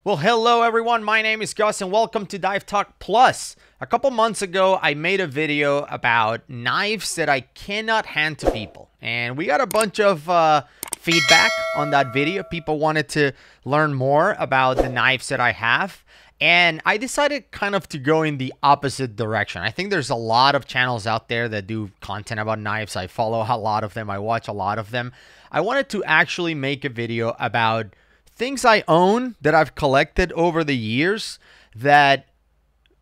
Well, hello everyone, my name is Gus and welcome to Dive Talk Plus. A couple months ago, I made a video about knives that I cannot hand to people. And we got a bunch of feedback on that video. People wanted to learn more about the knives that I have. And I decided kind of to go in the opposite direction. I think there's a lot of channels out there that do content about knives. I follow a lot of them. I watch a lot of them. I wanted to actually make a video about things I own that I've collected over the years that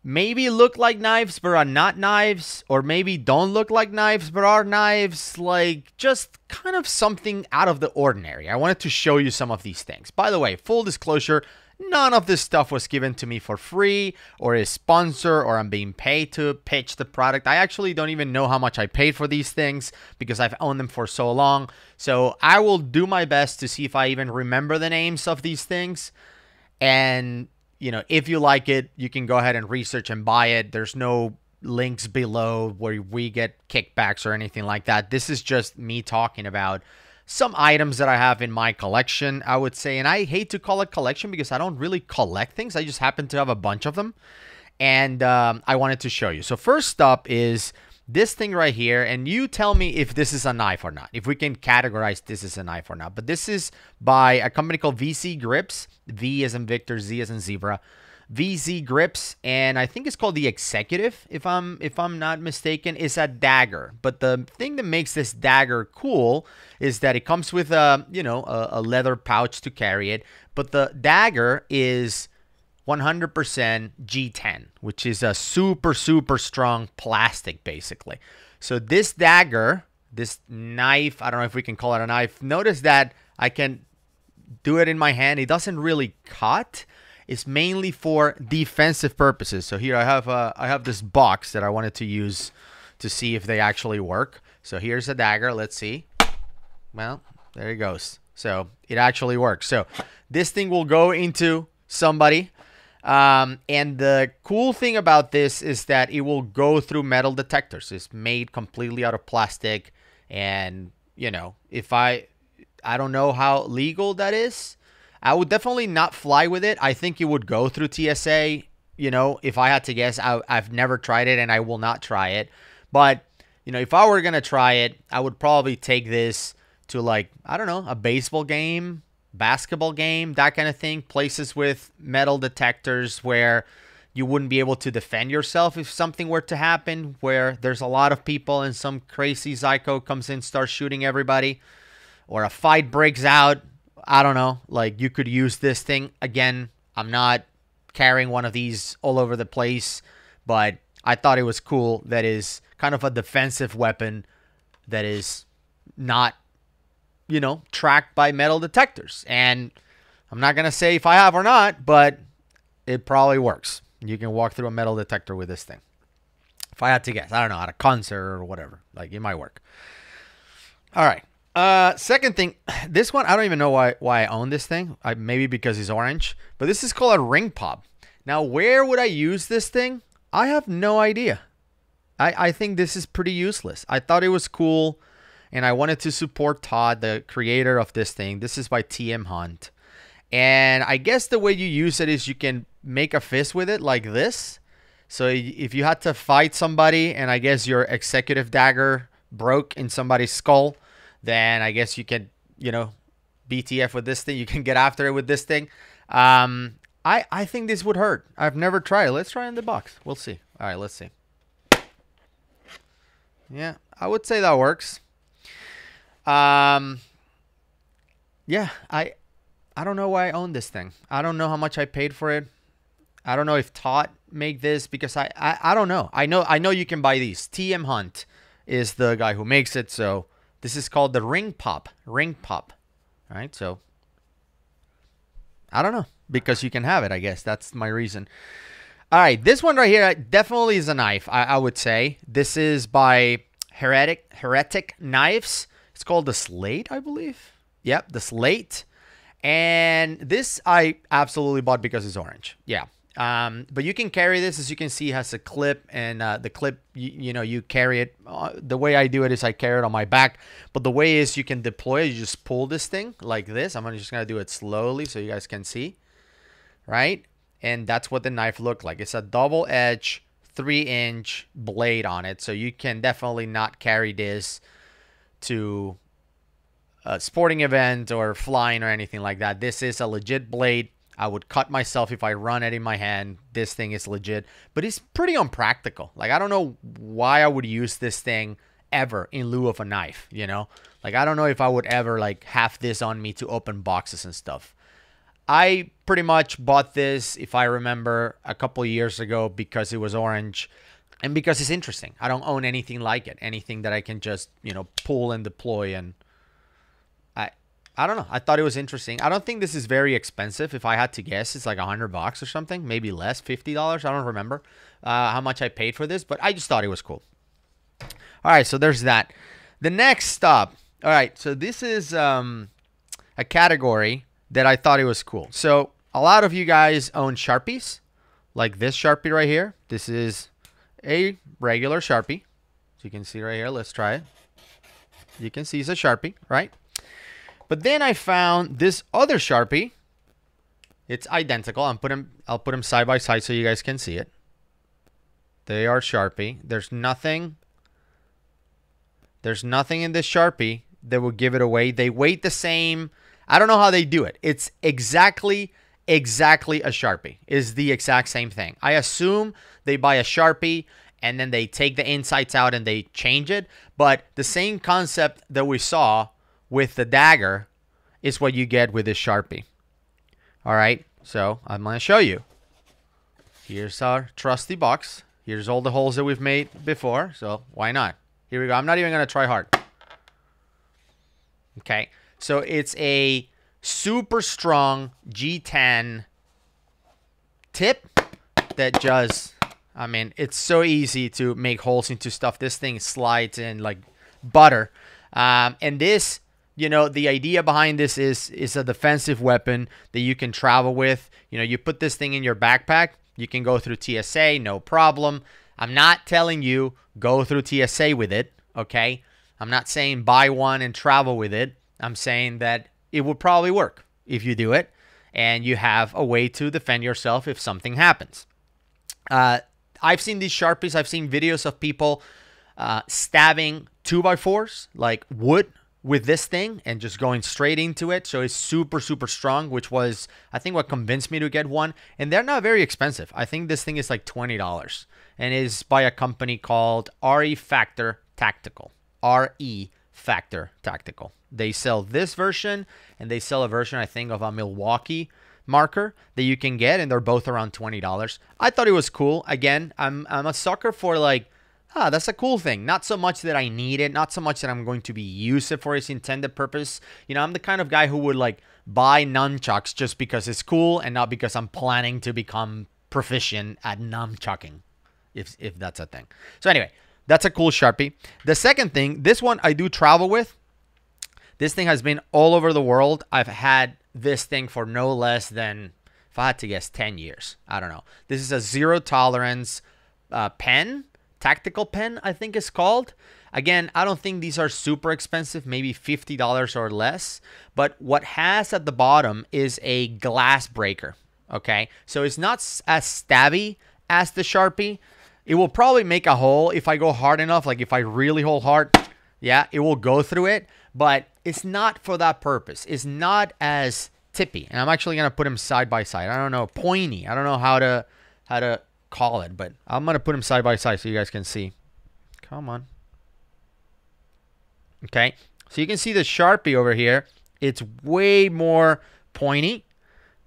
maybe look like knives but are not knives, or maybe don't look like knives but are knives, like just kind of something out of the ordinary. I wanted to show you some of these things. By the way, full disclosure, none of this stuff was given to me for free or is sponsor or I'm being paid to pitch the product. I actually don't even know how much I paid for these things because I've owned them for so long. So I will do my best to see if I even remember the names of these things. And, you know, if you like it, you can go ahead and research and buy it. There's no links below where we get kickbacks or anything like that. This is just me talking about some items that I have in my collection, I would say. And I hate to call it collection because I don't really collect things. I just happen to have a bunch of them. And I wanted to show you. So first up is this thing right here. And you tell me if this is a knife or not. If we can categorize this as a knife or not. But this is by a company called VZ Grips. V as in Victor, Z as in Zebra. VZ Grips, and I think it's called the Executive, if I'm not mistaken. Is a dagger. But the thing that makes this dagger cool is that it comes with a leather pouch to carry it. But the dagger is 100% G10, which is a super strong plastic, basically. So this dagger, this knife, I don't know if we can call it a knife. Notice that I can do it in my hand. It doesn't really cut. It's mainly for defensive purposes. So here I have this box that I wanted to use to see if they actually work. So here's a dagger. Let's see. Well, there it goes. So it actually works. So this thing will go into somebody. And the cool thing about this is that it will go through metal detectors. It's made completely out of plastic. And, you know, if I don't know how legal that is. I would definitely not fly with it. I think it would go through TSA. You know, if I had to guess, I've never tried it and I will not try it. But, you know, if I were going to try it, I would probably take this to, like, I don't know, a baseball game, basketball game, that kind of thing. Places with metal detectors where you wouldn't be able to defend yourself if something were to happen, where there's a lot of people and some crazy psycho comes in, starts shooting everybody, or a fight breaks out. I don't know, like you could use this thing. Again, I'm not carrying one of these all over the place, but I thought it was cool that is kind of a defensive weapon that is not, you know, tracked by metal detectors. And I'm not going to say if I have or not, but it probably works. You can walk through a metal detector with this thing. If I had to guess, I don't know, at a concert or whatever, like it might work. All right. Second thing, this one, I don't even know why I own this thing. Maybe because it's orange. But this is called a Ringpop. Now, where would I use this thing? I have no idea. I think this is pretty useless. I thought it was cool, and I wanted to support Todd, the creator of this thing. This is by TM Hunt. And I guess the way you use it is you can make a fist with it like this. So if you had to fight somebody, and I guess your executive dagger broke in somebody's skull, then I guess you can, you know, BTF with this thing. You can get after it with this thing. I think this would hurt. I've never tried it. Let's try it in the box. We'll see. All right, let's see. Yeah, I would say that works. Yeah, I don't know why I own this thing. I don't know how much I paid for it. I don't know if Todd made this because I don't know. I know you can buy these. TM Hunt is the guy who makes it, so this is called the Ringpop. Ringpop. All right, so I don't know. Because you can have it, I guess. That's my reason. All right, this one right here definitely is a knife, I would say. This is by Heretic Knives. It's called the Slate, I believe. Yep, the Slate. And this I absolutely bought because it's orange. Yeah. But you can carry this, as you can see, it has a clip, and the clip, you know, you carry it. The way I do it is I carry it on my back, but the way is you can deploy it. You just pull this thing like this. I'm just going to do it slowly so you guys can see. right? And that's what the knife looked like. It's a double edge 3-inch blade on it. So you can definitely not carry this to a sporting event or flying or anything like that. This is a legit blade. I would cut myself if I run it in my hand. This thing is legit, but it's pretty unpractical. Like, I don't know why I would use this thing ever in lieu of a knife, you know? Like, I don't know if I would ever, like, have this on me to open boxes and stuff. I pretty much bought this, if I remember, a couple years ago because it was orange and because it's interesting. I don't own anything like it, anything that I can just, you know, pull and deploy. And I don't know. I thought it was interesting. I don't think this is very expensive. If I had to guess, it's like $100 or something, maybe less, $50. I don't remember how much I paid for this, but I just thought it was cool. All right, so there's that. The next stop. All right, so this is a category that I thought it was cool. So a lot of you guys own Sharpies, like this Sharpie right here. This is a regular Sharpie. So you can see right here. Let's try it. You can see it's a Sharpie, right? But then I found this other Sharpie. It's identical. I'll put them side by side so you guys can see it. They are Sharpie. There's nothing in this Sharpie that will give it away. They weight the same. I don't know how they do it. It's exactly a Sharpie. It's the exact same thing. I assume they buy a Sharpie and then they take the insides out and they change it. But the same concept that we saw with the Dagger is what you get with this Sharpie. All right, so I'm going to show you. Here's our trusty box. Here's all the holes that we've made before, so why not? Here we go. I'm not even going to try hard. Okay, so it's a super strong G10 tip that just, I mean, it's so easy to make holes into stuff. This thing slides in like butter. And this, you know, the idea behind this is a defensive weapon that you can travel with. You know, you put this thing in your backpack, you can go through TSA, no problem. I'm not telling you go through TSA with it, okay? I'm not saying buy one and travel with it. I'm saying that it would probably work if you do it and you have a way to defend yourself if something happens. I've seen these Sharpies. I've seen videos of people stabbing 2x4s, like wood, with this thing and just going straight into it. So it's super strong, which was, I think, what convinced me to get one. And they're not very expensive. I think this thing is like $20 and is by a company called REFactor Tactical. REFactor Tactical. They sell this version and they sell a version, I think, of a Milwaukee marker that you can get, and they're both around $20. I thought it was cool. Again, I'm a sucker for like, that's a cool thing. Not so much that I need it, not so much that I'm going to be use it for its intended purpose. You know, I'm the kind of guy who would like buy nunchucks just because it's cool and not because I'm planning to become proficient at nunchucking, if that's a thing. So anyway, that's a cool Sharpie. The second thing, this one I do travel with. This thing has been all over the world. I've had this thing for no less than, if I had to guess, 10 years. I don't know. This is a zero tolerance pen. Tactical pen, I think it's called. Again, I don't think these are super expensive, maybe $50 or less. But what has at the bottom is a glass breaker, okay? So it's not as stabby as the Sharpie. It will probably make a hole if I go hard enough. Like if I really hold hard, yeah, it will go through it. But it's not for that purpose. It's not as tippy. And I'm actually going to put them side by side. I don't know, pointy. I don't know how to call it, but I'm going to put them side by side so you guys can see. Come on. Okay. So you can see the Sharpie over here. It's way more pointy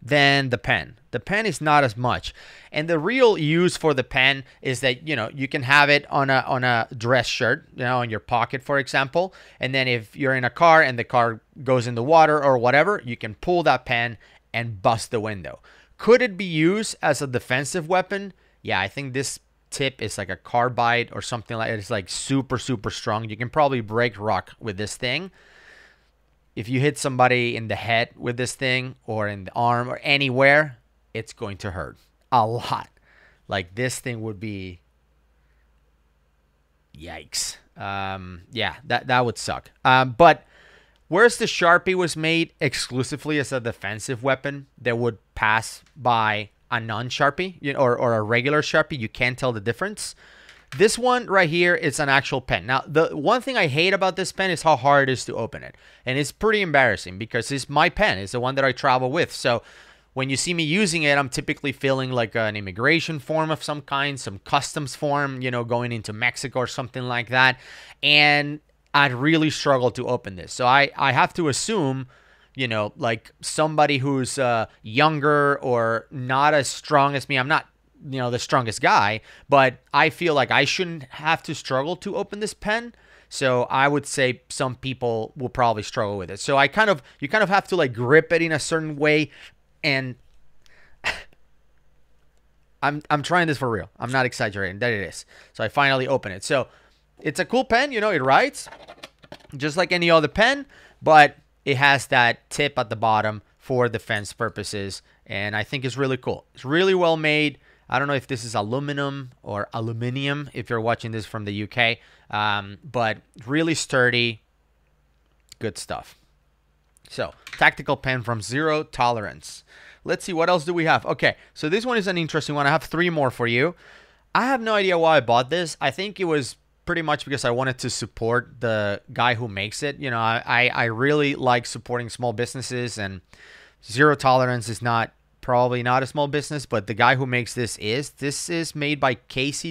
than the pen. The pen is not as much. And the real use for the pen is that, you know, you can have it on a dress shirt, you know, in your pocket, for example. And then if you're in a car and the car goes in the water or whatever, you can pull that pen and bust the window. Could it be used as a defensive weapon? Yeah, I think this tip is like a carbide or something like it. It's like super strong. You can probably break rock with this thing. If you hit somebody in the head with this thing or in the arm or anywhere, it's going to hurt a lot. Like this thing would be, yikes. Yeah, that would suck. But Whereas the Sharpie was made exclusively as a defensive weapon that would pass by a non-Sharpie, or a regular Sharpie, you can't tell the difference. This one right here is an actual pen. Now, the one thing I hate about this pen is how hard it is to open it. And it's pretty embarrassing because it's my pen. It's the one that I travel with. So when you see me using it, I'm typically feeling like an immigration form of some kind, some customs form, going into Mexico or something like that. And I'd really struggle to open this. So I have to assume, like somebody who's younger or not as strong as me. I'm not, the strongest guy, but I feel like I shouldn't have to struggle to open this pen. So I would say some people will probably struggle with it. So you kind of have to like grip it in a certain way. And I'm trying this for real. I'm not exaggerating. That it is. So I finally open it. So it's a cool pen. It writes just like any other pen, but it has that tip at the bottom for defense purposes. And I think it's really cool. It's really well made. I don't know if this is aluminum or aluminium if you're watching this from the UK, but really sturdy, good stuff. So, tactical pen from Zero Tolerance. Let's see, what else do we have? Okay, so this one is an interesting one. I have 3 more for you. I have no idea why I bought this. I think it was pretty much because I wanted to support the guy who makes it. I really like supporting small businesses, and Zero Tolerance is probably not a small business, but the guy who makes this is made by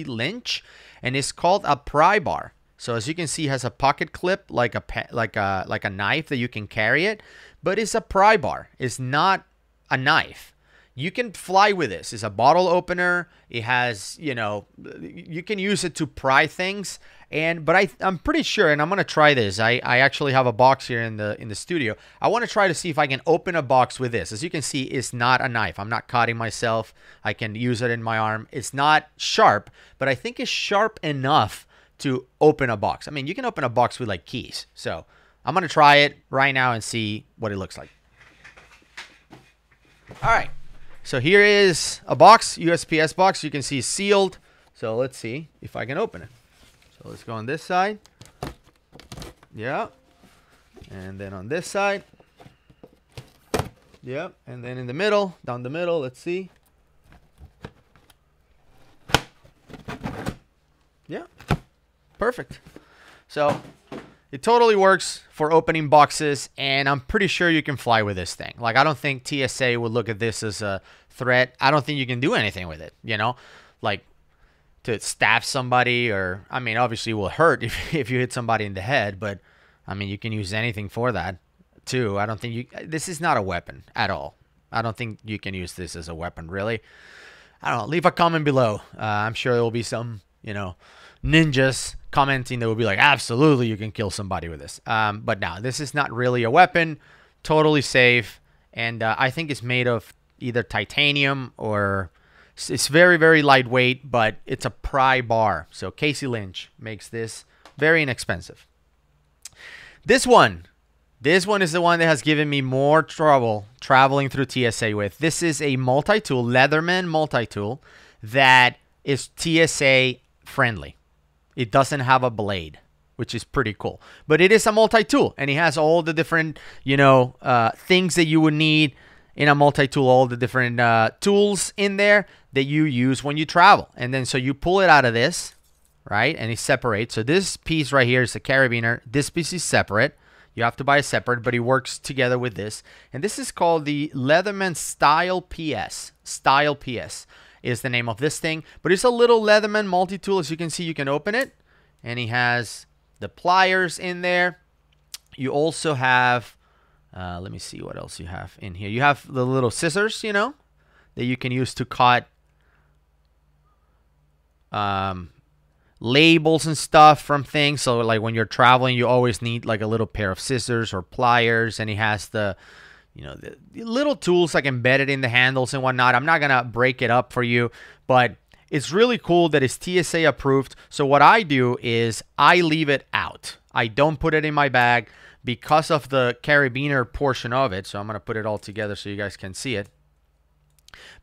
Lynch, and it's called a Pry Bar. So as you can see, it has a pocket clip like a knife that you can carry it, but it's a Pry Bar. It's not a knife. You can fly with this. It's a bottle opener. It has, you can use it to pry things. But I'm pretty sure, and I'm gonna try this. I actually have a box here in the studio. I want to try to see if I can open a box with this. As you can see, it's not a knife. I'm not cutting myself. I can use it in my arm. It's not sharp, but I think it's sharp enough to open a box. I mean, you can open a box with like keys. So I'm gonna try it right now and see what it looks like. All right. So here is a box, USPS box. You can see it's sealed. So let's see if I can open it. So let's go on this side. Yeah. And then on this side. Yeah. And then in the middle, down the middle, let's see. Yeah. Perfect. So it totally works for opening boxes, and I'm pretty sure you can fly with this thing. Like, I don't think TSA would look at this as a threat. I don't think you can do anything with it, like to stab somebody, or, I mean, obviously it will hurt if you hit somebody in the head, but, I mean, you can use anything for that, too. I don't think this is not a weapon at all. I don't think you can use this as a weapon, really. I don't know. Leave a comment below. I'm sure there will be some, ninjas commenting that will be like, absolutely, you can kill somebody with this. But no, this is not really a weapon. Totally safe. And I think it's made of either titanium or it's very, very lightweight, but it's a Pry Bar. So Lynch makes this very inexpensive. This one is the one that has given me more trouble traveling through TSA with. This is a multi-tool, Leatherman multi-tool that is TSA friendly. It doesn't have a blade, which is pretty cool. But it is a multi-tool, and it has all the different, things that you would need in a multi-tool, all the different tools in there that you use when you travel. And then so you pull it out of this, right, and it separates. So this piece right here is the carabiner. This piece is separate. You have to buy a separate, but it works together with this. And this is called the Leatherman Style PS. Style PS is the name of this thing, but it's a little Leatherman multi-tool. As you can see, you can open it, and he has the pliers in there. You also have, let me see what else you have in here. You have the little scissors, that you can use to cut labels and stuff from things. So like when you're traveling, you always need like a little pair of scissors or pliers, and he has the little tools like embedded in the handles and whatnot. I'm not gonna break it up for you, but it's really cool that it's TSA approved. So what I do is I leave it out. I don't put it in my bag because of the carabiner portion of it. So I'm gonna put it all together so you guys can see it.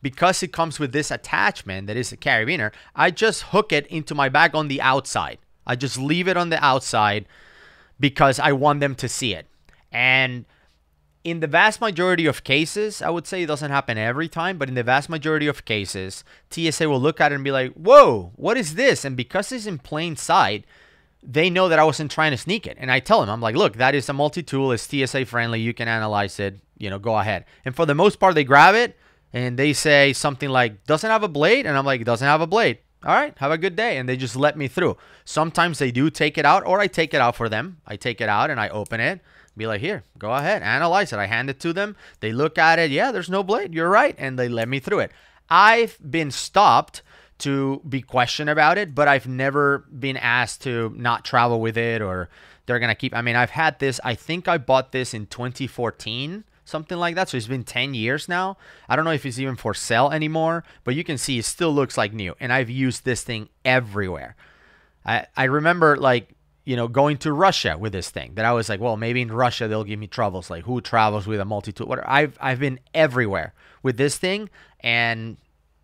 Because it comes with this attachment that is a carabiner, I just hook it into my bag on the outside. I just leave it on the outside because I want them to see it. And in the vast majority of cases, I would say it doesn't happen every time, but in the vast majority of cases, TSA will look at it and be like, whoa, what is this? And because it's in plain sight, they know that I wasn't trying to sneak it. And I tell them, I'm like, look, that is a multi-tool. It's TSA friendly. You can analyze it. You know, go ahead. And for the most part, they grab it and they say something like, doesn't have a blade? And I'm like, doesn't have a blade. All right, have a good day. And they just let me through. Sometimes they do take it out, or I take it out for them. I take it out and I open it. Be like, here, go ahead, analyze it. I hand it to them. They look at it. Yeah, there's no blade. You're right. And they let me through it. I've been stopped to be questioned about it, but I've never been asked to not travel with it, or they're going to keep. I mean, I've had this. I think I bought this in 2014, something like that. So it's been 10 years now. I don't know if it's even for sale anymore, but you can see it still looks like new. And I've used this thing everywhere. I remember, like, you know, going to Russia with this thing, that I was like, well, maybe in Russia they'll give me troubles. Like, who travels with a multi-tool? Whatever. I've been everywhere with this thing, and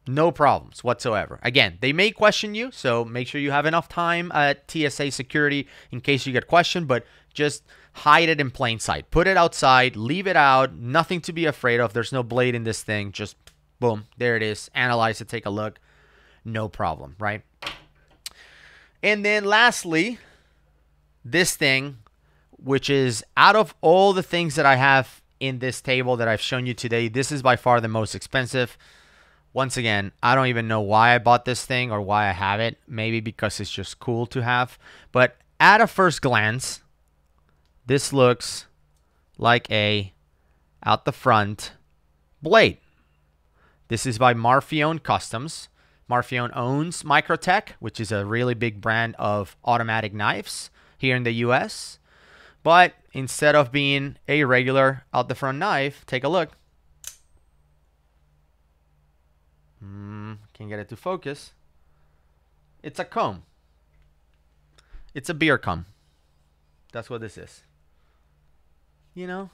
no problems whatsoever. Again, they may question you, so make sure you have enough time at TSA security in case you get questioned, but just hide it in plain sight. Put it outside, leave it out, nothing to be afraid of. There's no blade in this thing. Just boom, there it is. Analyze it, take a look. No problem, right? And then lastly, this thing, which is out of all the things that I have in this table that I've shown you today, this is by far the most expensive. Once again, I don't even know why I bought this thing or why I have it. Maybe because it's just cool to have. But at a first glance, this looks like a out the front blade. This is by Marfione Customs. Marfione owns Microtech, which is a really big brand of automatic knives here in the US. But instead of being a regular out the front knife, take a look. Can't get it to focus. It's a comb. It's a beer comb. That's what this is. You know,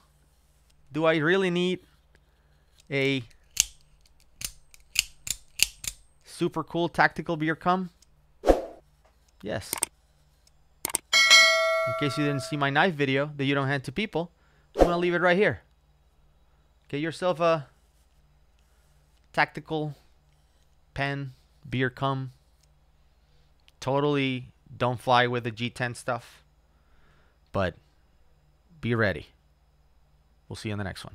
do I really need a super cool tactical beer comb? Yes. In case you didn't see my knife video that you don't hand to people, I'm going to leave it right here. Get yourself a tactical pen, beer comb. Totally don't fly with the G10 stuff, but be ready. We'll see you in the next one.